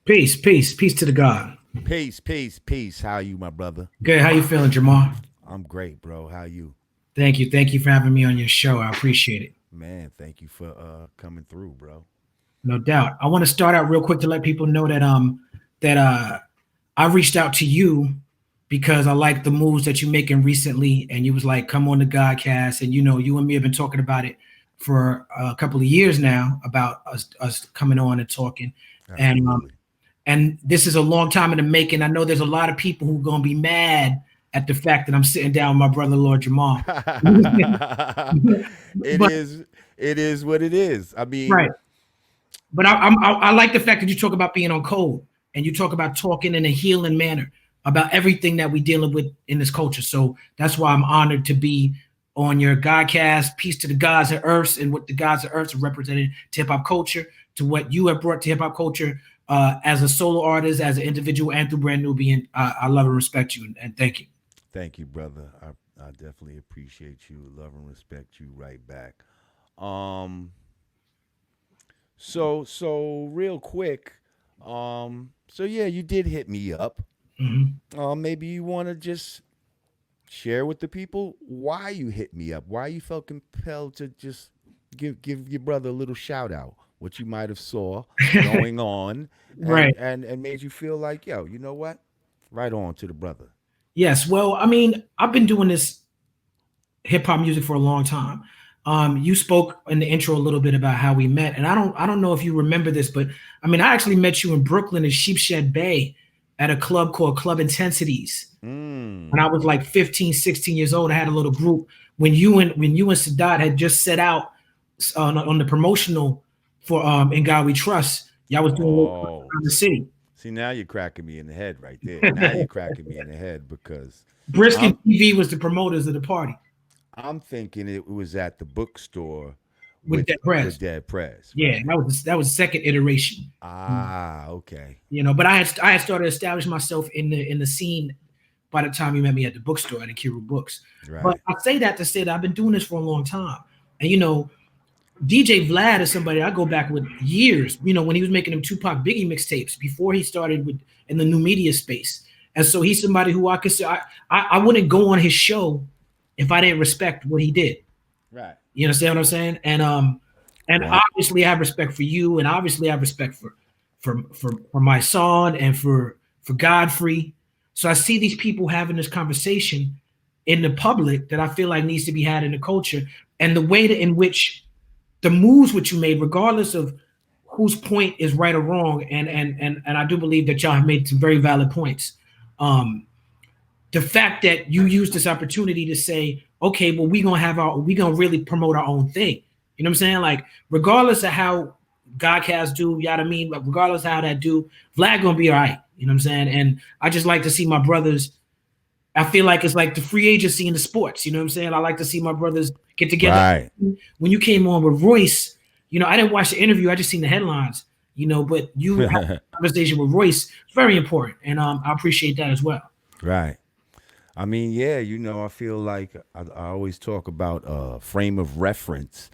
Peace, peace, peace to the God. Peace, peace, peace. How you, my brother? Good. How you feeling, Jamar? I'm great, bro. How you? Thank you for having me on your show. I appreciate it. Man, thank you for coming through, bro. No doubt. I want to start out real quick to let people know that I reached out to you because I like the moves that you're making recently, and you was like, "Come on the Godcast," and you and me have been talking about it for a couple of years now about us coming on and talking, and Absolutely. and this is a long time in the making. I know there's a lot of people who are gonna be mad at the fact that I'm sitting down with my brother, Lord Jamal. it But is it is what it is. I mean, right. But I like the fact that you talk about being on code and you talk about talking in a healing manner about everything that we're dealing with in this culture. So that's why I'm honored to be on your Godcast, Peace to the Gods and Earths, and what the Gods and Earths have represented to hip hop culture, to what you have brought to hip hop culture as a solo artist, as an individual, and through Brand New Being. I love and respect you, and thank you. thank you, brother. I definitely appreciate you. Love and respect you right back. Um, so real quick, so yeah, you did hit me up. Mhm. Maybe you want to just share with the people why you hit me up, why you felt compelled to just give your brother a little shout out, what you might have saw going on, Right. and made you feel like, yo, you know what, right on to the brother. Yes. Well, I mean, I've been doing this hip hop music for a long time. You spoke in the intro a little bit about how we met, and I don't know if you remember this, but I mean, I actually met you in Brooklyn in Sheepshead Bay at a club called Club Intensities when I Mm. was like 15, 16 years old. I had a little group when you and Sadat had just set out on the promotional for In God We Trust. Y'all was doing a little Oh, around the city. see, now you're cracking me in the head right there. Now you're cracking me in the head because Brisket I'm TV was the promoters of the party I'm thinking it was at the bookstore with with that press. Dead Press, Yeah, right? that was the second iteration. Ah, okay. But I had started establishing myself in the scene by the time you met me at the bookstore at Akiru Books. But Right. I say that to say that I've been doing this for a long time. And DJ Vlad is somebody I go back with years, when he was making them Tupac Biggie mixtapes before he started with in the new media space. And so he's somebody who I could say I wouldn't go on his show if I didn't respect what he did. Right. You understand what I'm saying? And Right. obviously I have respect for you, and obviously I have respect for my son and for Godfrey. So I see these people having this conversation in the public that I feel like needs to be had in the culture, and the way that in which the moves which you made, regardless of whose point is right or wrong, and I do believe that y'all have made some very valid points. Um, the fact that you use this opportunity to say, okay, well, we gonna really promote our own thing. You know what I'm saying? Like, regardless of how Godcast do, you know what I mean? But regardless of how that do, Vlad gonna be all right. You know what I'm saying? And I just like to see my brothers. I feel like it's like the free agency in the sports. You know what I'm saying? I like to see my brothers get together. Right. When you came on with Royce, I didn't watch the interview. I just seen the headlines. But you had a conversation with Royce. It's very important, and I appreciate that as well. Right. I mean, yeah, I feel like I always talk about frame of reference,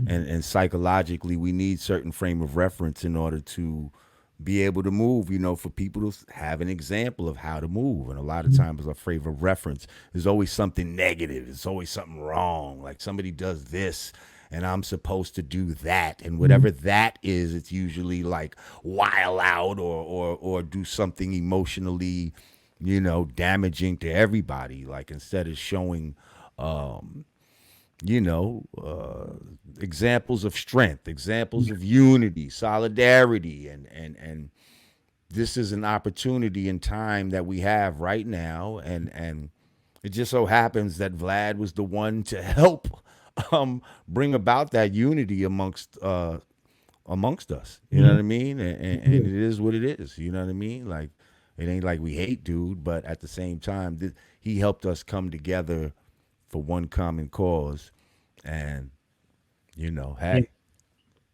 and psychologically, we need certain frame of reference in order to be able to move. For people to have an example of how to move, and a lot of times, a frame of reference is always something negative. It's always something wrong. Like somebody does this, and I'm supposed to do that, and whatever that is, it's usually like wild out or do something emotionally damaging to everybody. Like instead of showing, um, you know, examples of strength, examples of unity, solidarity, and this is an opportunity in time that we have right now, and it just so happens that Vlad was the one to help bring about that unity amongst us. You know what I mean? And it is what it is. You know what I mean? Like it ain't like we hate dude, but at the same time, he helped us come together for one common cause, and Yeah. hey,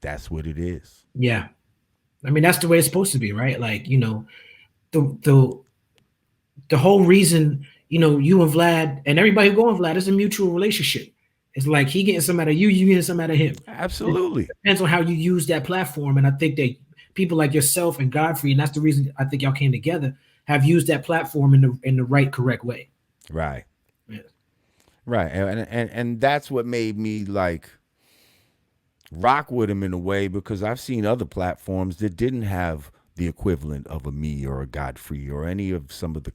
that's what it is. Yeah. I mean, that's the way it's supposed to be, right? Like, the the whole reason, you and Vlad and everybody who go on Vlad is a mutual relationship. It's like he getting some out of you, you getting some out of him. It Absolutely. depends on how you use that platform. And I think that people like yourself and Godfrey, and that's the reason I think y'all came together, have used that platform in the right, correct way. Right. Yeah. Right. And that's what made me like rock with him in a way, because I've seen other platforms that didn't have the equivalent of a me or a Godfrey or any of some of the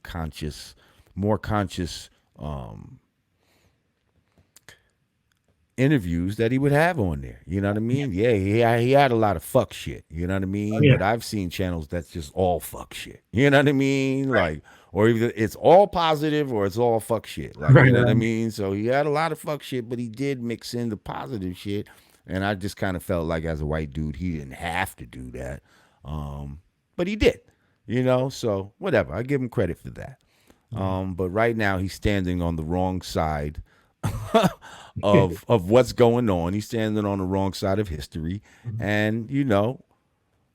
more conscious interviews that he would have on there. You know what I mean? Yeah, he had a lot of fuck shit. You know what I mean? Yeah. But I've seen channels that's just all fuck shit. You know what I mean? Like, or either it's all positive or it's all fuck shit. Like, you know what I mean? So he had a lot of fuck shit, but he did mix in the positive shit. And I just kind of felt like, as a white dude, he didn't have to do that. But he did, you know? So whatever. I give him credit for that. But right now he's standing on the wrong side of what's going on. He's standing on the wrong side of history. And, you know,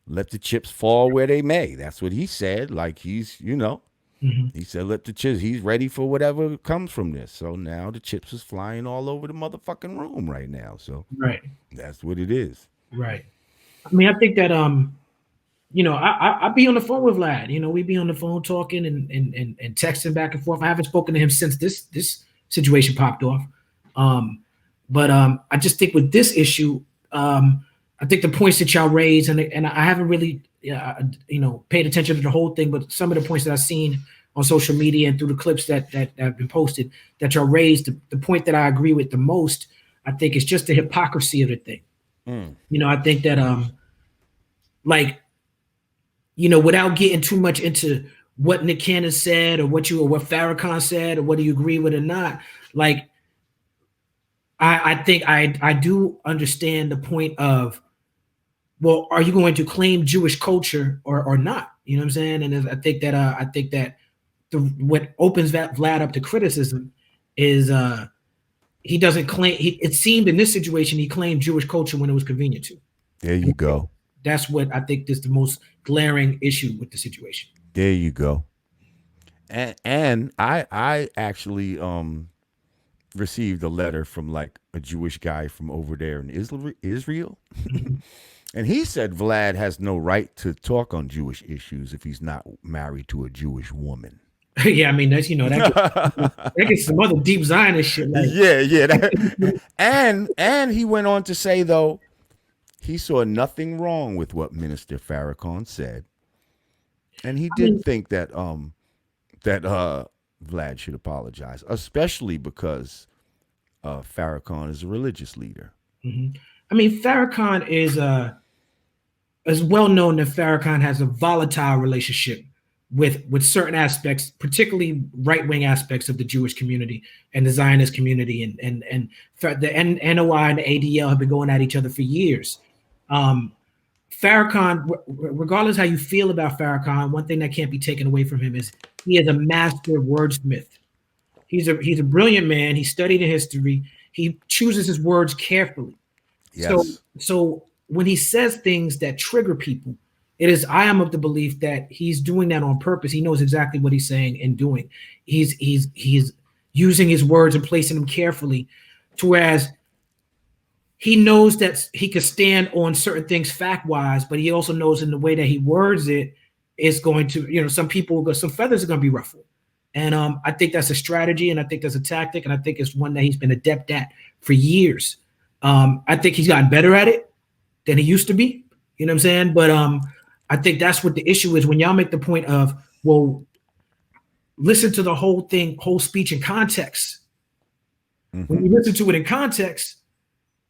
let the chips fall where they may. That's what he said. Like, he's, you know, he said, let the chips, he's ready for whatever comes from this. So now the chips is flying all over the motherfucking room right now. So that's what it is. Right. I mean, I think that you know, I be on the phone with Vlad. You know, we be on the phone talking and texting back and forth. I haven't spoken to him since this situation popped off. But I just think with this issue, I think the points that y'all raised, and I haven't really you know, paid attention to the whole thing, but some of the points that I've seen on social media and through the clips that have been posted that y'all raised, the point that I agree with the most, I think, is just the hypocrisy of the thing. You know, I think that like, you know, without getting too much into what Nick Cannon said or what Farrakhan said or whether you agree with it or not, like, I think I do understand the point of, well, are you going to claim Jewish culture or not? You know what I'm saying? And I think that what opens Vlad up to criticism is he doesn't claim. It seemed in this situation he claimed Jewish culture when it was convenient to. There you go. That's what I think is the most glaring issue with the situation. There you go. And I actually received a letter from like a Jewish guy from over there in Israel. And he said Vlad has no right to talk on Jewish issues if he's not married to a Jewish woman. Yeah, I mean, that's, you know, that gets some other deep Zionist shit. Like. Yeah. And he went on to say, though, he saw nothing wrong with what Minister Farrakhan said. And he did think that Vlad should apologize, especially because Farrakhan is a religious leader. I mean, Farrakhan is well known that Farrakhan has a volatile relationship with certain aspects, particularly right-wing aspects of the Jewish community and the Zionist community, and the NOI and the ADL have been going at each other for years. Farrakhan, regardless how you feel about Farrakhan, one thing that can't be taken away from him is he is a master wordsmith. He's a brilliant man. He studied in history. He chooses his words carefully. Yes. So when he says things that trigger people, I am of the belief that he's doing that on purpose. He knows exactly what he's saying and doing. He's using his words and placing them carefully, to whereas he knows that he could stand on certain things fact-wise, but he also knows in the way that he words it is going to, you know, some feathers are going to be ruffled. And I think that's a strategy, and I think that's a tactic, and I think it's one that he's been adept at for years. I think he's gotten better at it than he used to be. You know what I'm saying? But I think that's what the issue is when y'all make the point of, well, listen to the whole speech in context. When you listen to it in context,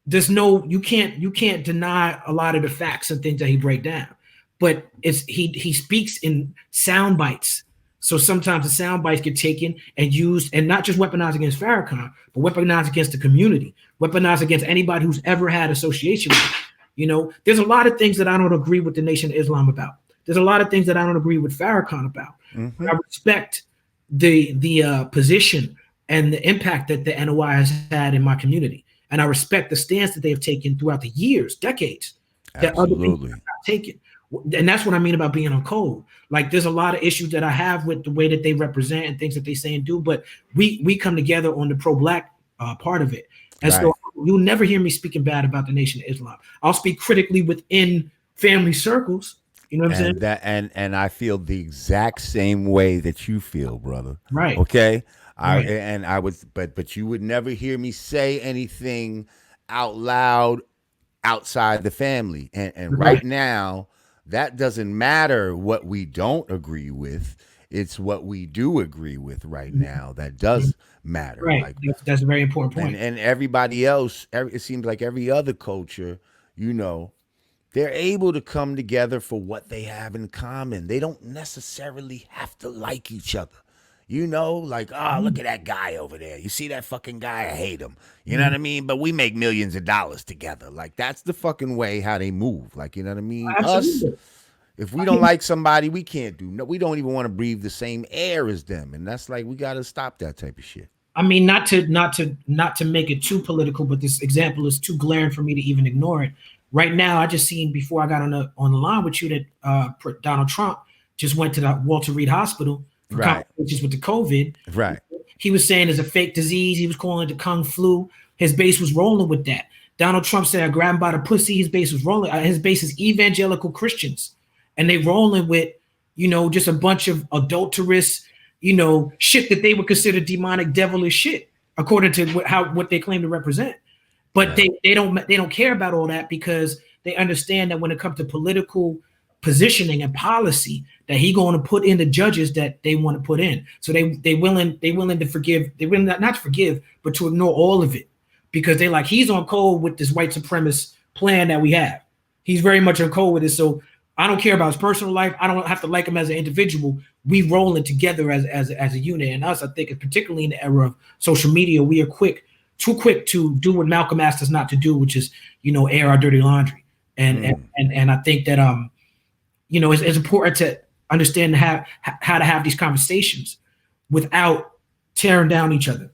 you can't deny a lot of the facts and things that he break down. But he speaks in sound bites. So sometimes the sound bites get taken and used, and not just weaponized against Farrakhan, but weaponized against the community, weaponized against anybody who's ever had association with it. You know, there's a lot of things that I don't agree with the Nation of Islam about. There's a lot of things that I don't agree with Farrakhan about. I respect the position and the impact that the NOI has had in my community. And I respect the stance that they have taken throughout the years, decades, that other people have not taken. And that's what I mean about being on code. Like, there's a lot of issues that I have with the way that they represent and things that they say and do, but we come together on the pro-Black part of it. And so you'll never hear me speaking bad about the Nation of Islam. I'll speak critically within family circles, You know what I'm saying? And that and I feel the exact same way that you feel, brother. Right. Okay? Right. I would, but you would never hear me say anything out loud outside the family. And right Right. now, that doesn't matter what we don't agree with. It's what we do agree with right now that does matter. Right. Like, That's a very important point. and everybody else, it seems like every other culture, you know, they're able to come together for what they have in common. They don't necessarily have to like each other. You know, like, oh, look Mhm. at that guy over there. You see that fucking guy? I hate him. You know what Mhm. I mean? But we make millions of dollars together. Like, that's the fucking way how they move. Like, you know what I mean? Us, Absolutely. if I we don't mean, like somebody, we can't do no. We don't even want to breathe the same air as them, and that's like we got to stop that type of shit. not to make it too political, but this example is too glaring for me to even ignore it. Right now, I just seen before I got on the line with you that Donald Trump just went to the Walter Reed Hospital for Right, complications with the COVID. right, He was saying it's a fake disease. He was calling it the Kung flu. His base was rolling with that. Donald Trump said, I grabbed him by the pussy. His base was rolling. His base is evangelical Christians. And they rolling with, just a bunch of adulterous, shit that they would consider demonic, devilish shit, according to what they claim to represent. But right. they don't care about all that because they understand that when it comes to political positioning and policy, that he going to put in the judges that they want to put in. So they willing to forgive. They willing not to forgive, but to ignore all of it because they like he's on code with this white supremacist plan that we have. He's very much on code with it. So I don't care about his personal life. I don't have to like him as an individual. We rolling together as a unit. And us, I think, particularly in the era of social media, we are too quick to do what Malcolm asked us not to do, which is air our dirty laundry. And I think that it's important to understand how to have these conversations without tearing down each other.